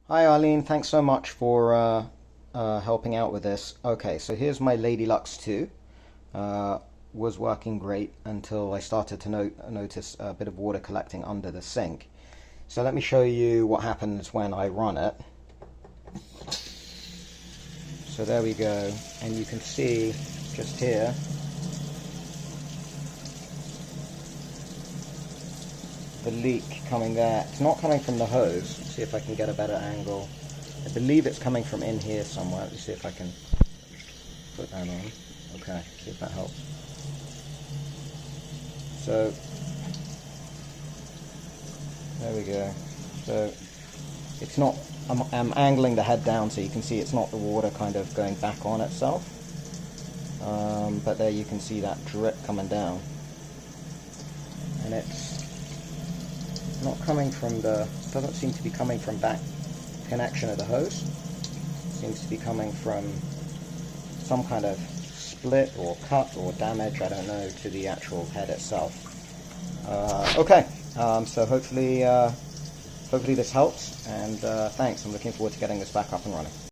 Hi Arlene, thanks so much for helping out with this. Okay, so here's my Lady Lux 2. Uh, was working great until I started to notice a bit of water collecting under the sink. So let me show you what happens when I run it. So there we go, and you can see just here the leak coming there. It's not coming from the hose. Let's see if I can get a better angle. I believe it's coming from in here somewhere. Let's see if I can put that on. Okay, see if that helps. So, there we go. So, it's not, I'm angling the head down so you can see it's not the water kind of going back on itself. But there you can see that drip coming down. And it's not coming from doesn't seem to be coming from back connection of the hose. It seems to be coming from some kind of split or cut or damage, I don't know, to the actual head itself. Okay, so hopefully this helps, and thanks. I'm looking forward to getting this back up and running.